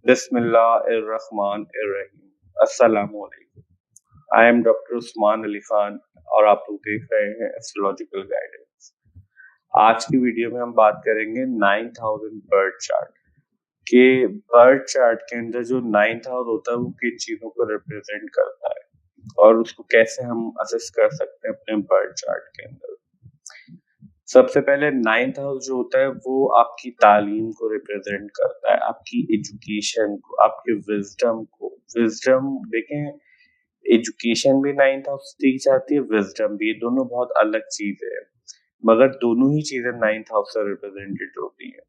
बिस्मिल्लाहिर्रहमानिर्रहीम। अस्सलामुअलैकुम। I am doctor Usman Ali Khan और आप लोग देख रहे हैं एस्ट्रोलॉजिकल गाइडेंस। आज की वीडियो में हम बात करेंगे 9000 बर्थ चार्ट के। बर्थ चार्ट के अंदर जो 9000 होता है वो किन चीजों को रिप्रेजेंट करता है और उसको कैसे हम असेस कर सकते हैं अपने बर्थ चार्ट के अंदर। सबसे पहले 9th हाउस जो होता है वो आपकी तालीम को रिप्रेजेंट करता है, आपकी एजुकेशन को, आपके विजडम को। विजडम देखें, एजुकेशन भी 9th हाउस से दी जाती है, विजडम भी, ये दोनों बहुत अलग चीजें हैं, मगर दोनों ही चीजें 9th हाउस से रिप्रेजेंटेड होती है।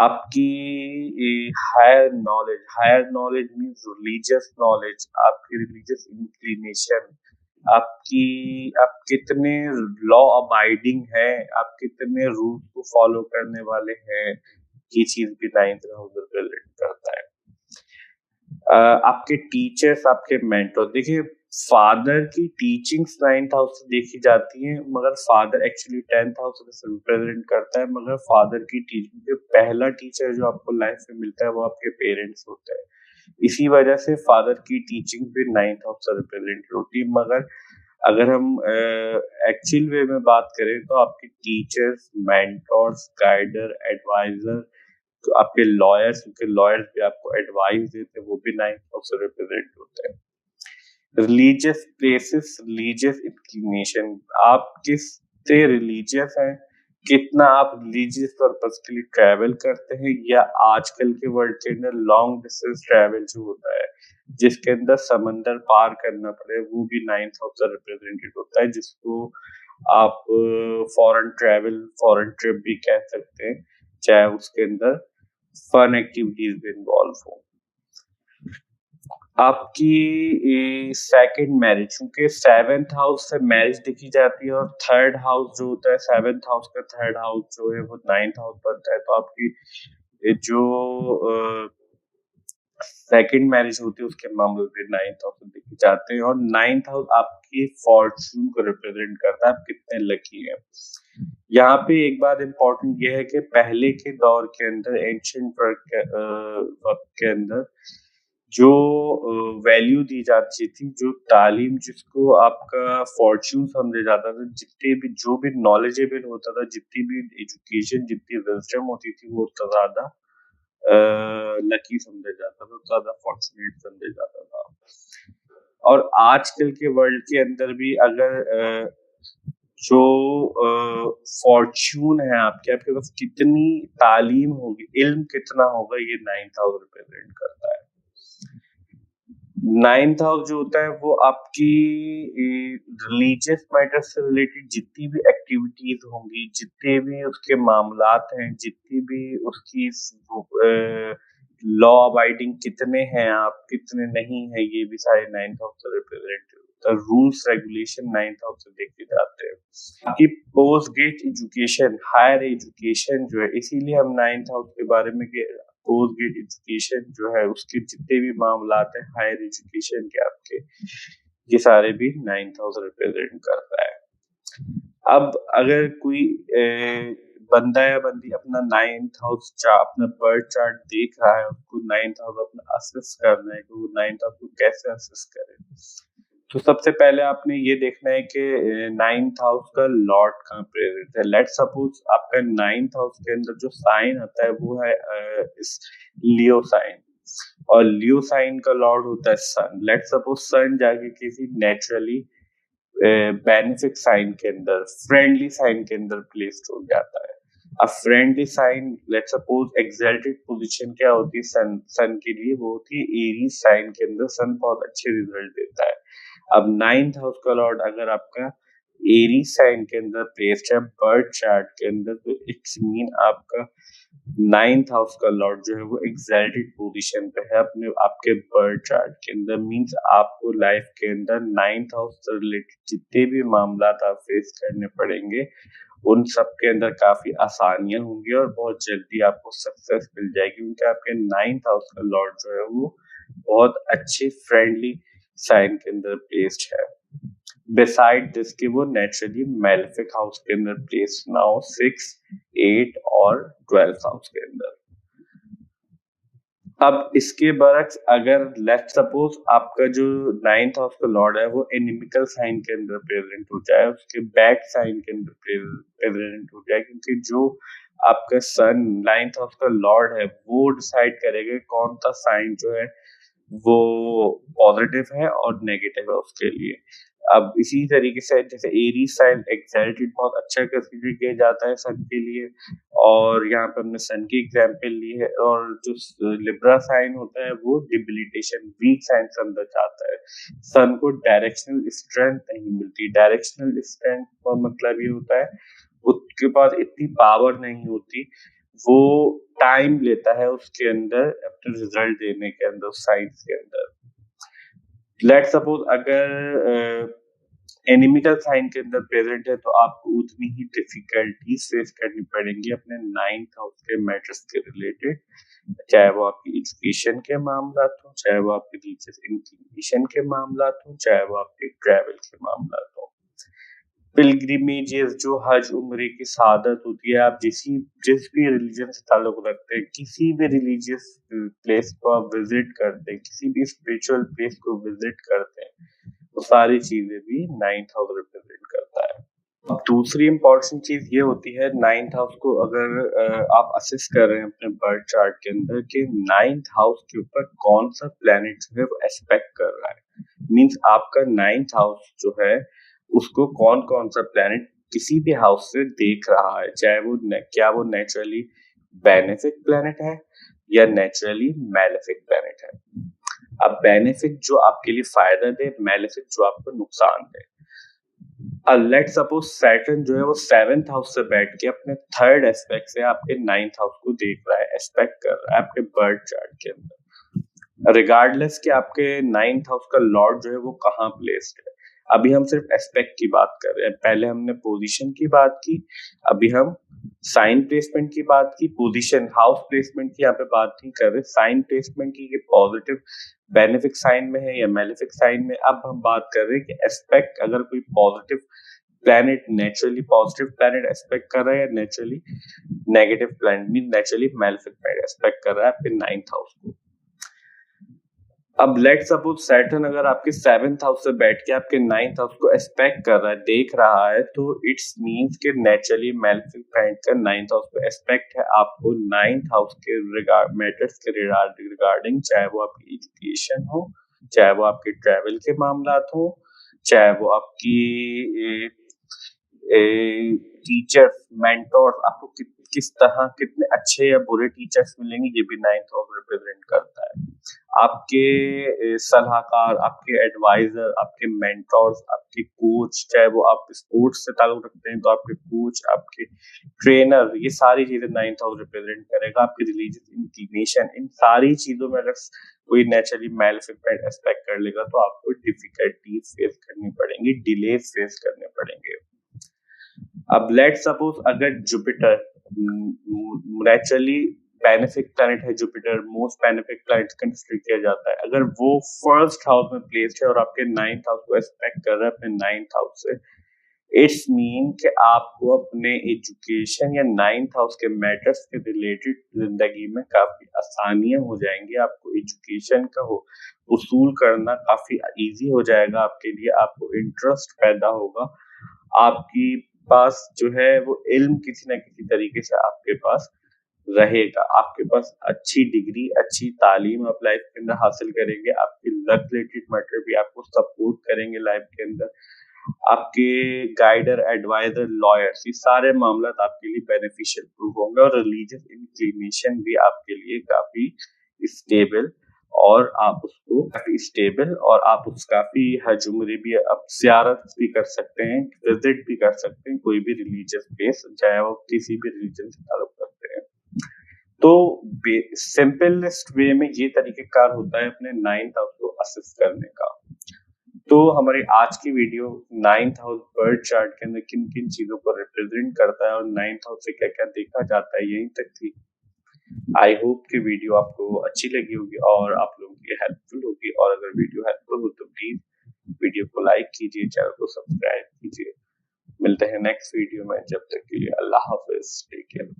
आपकी higher knowledge means religious knowledge, आपकी रिलीजियस इंक्लिनेशन, आप कितने लॉ अबाइडिंग हैं, आप कितने रूल्स को फॉलो करने वाले हैं, ये चीज भी 9th हाउस रिप्रेजेंट करता है। आपके टीचर्स, आपके मेंटर, देखिए फादर की टीचिंग्स 9th हाउस से देखी जाती हैं, मगर फादर एक्चुअली 10th हाउस से रिप्रेजेंट करता है, मगर फादर की टीचिंग जो पहला टीचर जो आपको लाइफ में मिलता है वो आपके पेरेंट्स होते हैं। इसी वजह से फादर की टीचिंग भी 9th हाउस से रिप्रेजेंट होती है। मगर अगर हम एक्चुअल वे में बात करें तो आपके टीचर्स, मेंटर्स, गाइडर, एडवाइजर, तो आपके लॉयर्स, क्योंकि लॉयर्स भी आपको एडवाइस देते हैं, वो भी 9th हाउस से रिप्रेजेंट होते हैं। रिलीजियस प्लेसेस, रिलीजियस इंक्लिनेशन, आप किससे रिलीजियस हैं, कितना आप रिलीजियस पर्पस के लिए ट्रैवल करते हैं, या आजकल के वर्ल्ड के अंदर लॉन्ग डिस्टेंस ट्रैवल जो होता है जिसके अंदर समंदर पार करना पड़े, वो भी 9th हाउस से रिप्रेजेंटेड होता है, जिसको आप फॉरेन ट्रिप भी कह सकते हैं, चाहे उसके अंदर फन एक्टिविटीज भी इन्वॉल्व हो। आपकी सेकंड मैरिज, क्योंकि 7th हाउस से मैरिज देखी जाती है, और 3rd हाउस जो होता है, 7th हाउस का 3rd हाउस जो है वो 9th हाउस बनता है, तो आपकी जो सेकंड मैरिज होती है उसके मामले में 9th हाउस में देखी जाते हैं। और 9th हाउस आपकी फॉर्चून को रिप्रेजेंट करता है, आप कितने लकी हैं। यहाँ पे एक बात इम्पोर्टेंट ये है कि पहले के दौर के अंदर, एंशिएंट वक्त के अंदर जो वैल्यू दी जाती थी, जो तालीम, जिसको आपका फॉर्च्यून समझा जाता था, जो भी नॉलेजेबल होता था, जितनी भी एजुकेशन, जितनी विजडम होती थी, वो उतना ज्यादा लकी समझा जाता था, ज्यादा फॉर्चुनेट समझा जाता था। और आजकल के वर्ल्ड के अंदर भी अगर जो फॉर्च्यून है आपके पास कितनी तालीम होगी, इल्म कितना होगा, ये 9th हाउस रिप्रेजेंट करता है। 9th हाउस जो होता है वो आपकी रिलीजियस मैटर से रिलेटेड जितनी भी एक्टिविटीज होंगी, जितने भी उसके मामलात हैं, जितनी भी उसकी लॉ अबाइडिंग कितने हैं आप, कितने नहीं है, ये भी सारे 9th हाउस से रिप्रेजेंट होता है। रूल्स रेगुलेशन 9th हाउस से देखे जाते हैं। आपकी post grade education, higher education जो है, इसीलिए हम 9th हाउस के बारे में पोस्ट ग्रेड एजुकेशन जो है उसके जितने भी मामलात हैं हायर एजुकेशन के आपके, ये सारे भी 9th हाउस रिप्रेजेंट करता है। अब अगर कोई बंदा या बंदी अपना 9th हाउस अपना बर्थ चार्ट देख रहा है, उसको 9th हाउस अपना असेस करना है कि वो 9th हाउस को कैसे असेस करे, तो सबसे पहले आपने ये देखना है कि 9th हाउस का लॉर्ड कहाँ प्रेजेंट है। लेट सपोज आपका 9th हाउस के अंदर जो साइन आता है वो है इस लियो साइन, और लियो साइन का लॉर्ड होता है सन। लेट सपोज सन जाके किसी नेचुरली बेनिफिक साइन के अंदर, फ्रेंडली साइन के अंदर प्लेस्ड हो जाता है। अब friendly sign, let suppose exalted position क्या होती है सन के लिए, वो होती है एरीज साइन के अंदर सन बहुत अच्छे रिजल्ट देता है। अब 9th हाउस का लॉर्ड अगर आपका एरीज साइन के अंदर प्लेस्ड है बर्थ चार्ट के अंदर, तो इट्स मीन आपका 9th हाउस का लॉर्ड जो है वो एक्सल्टेड पोजीशन पे है अपने आपके बर्थ चार्ट के अंदर। मींस आपको लाइफ के अंदर 9th हाउस से रिलेटेड जितने भी मामला आप फेस करने पड़ेंगे, उन सब के अंदर काफी आसानियां होंगी और बहुत जल्दी आपको सक्सेस मिल जाएगी, क्योंकि आपके 9th हाउस का लॉर्ड जो है वो बहुत अच्छे फ्रेंडली साइन के अंदर प्लेस्ड है। बिसाइड दिस कि वो नेचुरली मेलेफिक हाउस के अंदर प्लेस्ड ना हो, 6, 8 और 12th हाउस के अंदर। अब इसके बरक्स अगर लेट्स सपोज आपका जो 9th हाउस का लॉर्ड है वो एनिमिकल साइन के अंदर प्रेजेंट हो जाए, उसके बैड साइन के अंदर प्रेजेंट हो जाए, क्योंकि जो आपका सन 9th हाउस का लॉर्ड है वो डिसाइड करेगा कौन सा साइन जो है वो पॉजिटिव है और नेगेटिव है उसके लिए। अब इसी तरीके से जैसे एरीज साइन एक्सल्टेड बहुत अच्छा कंसीडर किया जाता है सन के लिए, और यहाँ पे हमने सन की एग्जांपल ली है। और जो लिब्रा साइन होता है वो डिबिलिटेशन वीक साइन से अंदर जाता है। सन को डायरेक्शनल स्ट्रेंथ नहीं मिलती। डायरेक्शनल स्ट्रेंथ का मतलब ये होता है उसके पास इतनी पावर नहीं होती, वो टाइम लेता है उसके अंदर अपने रिजल्ट देने के अंदर, साइंस के अंदर। लेट सपोज अगर एनिमिकल साइन के अंदर प्रेजेंट है तो आपको उतनी ही डिफिकल्टीज फेस करनी पड़ेंगी अपने 9th हाउस के मैटर्स के रिलेटेड, चाहे वो आपकी एजुकेशन के मामला हो, चाहे वो आपके रिलीजियस इंक्लिनेशन के मामला हो, चाहे वो आपके ट्रैवल के मामला हो। पिलग्रिमेजेस जो हज उम्रे की सादत होती है, आप जिस भी रिलीजन से ताल्लुक रखते हैं, किसी भी रिलीजियस प्लेस को आप विजिट करते हैं, किसी भी स्पिरिचुअल प्लेस को विजिट करते हैं, वो सारी चीजें भी 9th हाउस रिप्रेजेंट करता है। अब दूसरी इम्पोर्टेंट चीज ये होती है 9th हाउस को अगर आप असेस कर रहे हैं अपने बर्थ चार्ट के अंदर कि 9th हाउस के ऊपर कौन सा प्लेनेट जो है वो एस्पेक्ट कर रहा है, मींस आपका 9th हाउस जो है उसको कौन कौन सा प्लेनेट किसी भी हाउस से देख रहा है, चाहे वो क्या वो नेचुरली बेनिफिक प्लेनेट है या नेचुरली मैलेफिक प्लेनेट है। अब बेनिफिक जो आपके लिए फायदा दे, मैलेफिक जो आपको नुकसान दे। लेट सपोज सैटर्न जो है वो 7th हाउस से बैठ के अपने थर्ड एस्पेक्ट से आपके 9th हाउस को देख रहा है, एस्पेक्ट कर रहा है आपके बर्थ चार्ट के अंदर, रिगार्डलेस कि आपके 9th हाउस का लॉर्ड जो है वो कहाँ प्लेस्ड है। अभी हम सिर्फ एस्पेक्ट की बात कर रहे हैं, पहले हमने पोजीशन की बात की, अभी हम साइन प्लेसमेंट की बात की। पोजीशन हाउस प्लेसमेंट की यहाँ पे बात नहीं कर रहे, साइन प्लेसमेंट की, पॉजिटिव बेनिफिक साइन में है या मैलेफिक साइन में। अब हम बात कर रहे हैं कि एस्पेक्ट अगर कोई positive planet, naturally positive planet aspect कर रहा है या naturally negative planet mean naturally malefic planet aspect कर रहा है आपके 9th हाउस को। अब लेट सपोज सैटर्न अगर आपके 7th हाउस से बैठ के आपके 9th हाउस को एस्पेक्ट कर रहा है, देख रहा है, तो इट्स मींस कि नेचुरली मैलेफिक प्लैनेट का 9th हाउस को एस्पेक्ट है आपको 9th हाउस के मैटर्स के रिगार्डिंग, चाहे वो आपकी एजुकेशन हो, चाहे वो आपके ट्रैवल के मामला हो, चाहे वो आपकी टीचर्स, मेंटोर्स, आपको किस तरह कितने अच्छे या बुरे टीचर्स मिलेंगे, ये भी 9th हाउस रिप्रेजेंट करता है। आपके सलाहकार, आपके एडवाइजर, आपके मेंटोर्स, आपके कोच, चाहे वो आप स्पोर्ट्स से ताल्लुक रखते हैं तो आपके कोच, आपके ट्रेनर, ये सारी चीजें 9th हाउस रिप्रेजेंट करेगा। आपकी रिलीजियस इंक्लिनेशन, इन सारी चीजों में अगर कोई नेचुरली मैलेफिक एस्पेक्ट कर लेगा तो आपको डिफिकल्टीज फेस करनी पड़ेंगी, डिलेज फेस करने पड़ेंगे। अब लेट सपोज अगर जुपिटर नेचुरली बेनिफिक प्लैनेट है, Jupiter most benefic planet consider किया जाता है, अगर वो फर्स्ट हाउस में प्लेस्ड है और आपके 9th हाउस को एस्पेक्ट कर रहा है अपने 9th हाउस से, इट्स मीन कि आपको अपने एजुकेशन या 9th हाउस के मैटर्स के रिलेटेड जिंदगी में काफी आसानियां हो जाएंगी। आपको एजुकेशन का उसूल करना काफी इजी हो जाएगा आपके लिए, आपको इंटरेस्ट पैदा होगा, आपकी पास जो है वो इल्म किसी ना किसी तरीके से आपके पास रहेगा, आपके पास अच्छी डिग्री, अच्छी तालीम आप लाइफ के अंदर हासिल करेंगे, आपके लक रिलेटेड मैटर भी आपको सपोर्ट करेंगे लाइफ के अंदर, आपके गाइडर, एडवाइजर, लॉयर्स, ये सारे मामला आपके लिए बेनिफिशियल प्रूव होंगे, और रिलीजियस इंक्लिनेशन भी आपके लिए काफी स्टेबल, और आप उसको काफी स्टेबल और आप उस काफी हज उम्रे भी आप ज़ियारत भी कर सकते हैं, विजिट भी कर सकते हैं कोई भी रिलीजियस प्लेस, चाहे वो किसी भी रिलीजन से ताल्लुक रखते हैं। तो सिंपलेस्ट वे में ये तरीकेकार होता है अपने 9th हाउस को असेस करने का। तो हमारी आज की video 9th house birth chart के अंदर किन किन चीजों को रिप्रेजेंट करता है और 9th हाउस से क्या क्या देखा जाता है, यहीं तक थी। आई होप कि वीडियो आपको अच्छी लगी होगी और आप लोगों के लिए हेल्पफुल होगी, और अगर वीडियो हेल्पफुल हो तो प्लीज वीडियो को लाइक कीजिए, चैनल को सब्सक्राइब कीजिए। मिलते हैं नेक्स्ट वीडियो में, जब तक के लिए अल्लाह हाफिज, टेक केयर।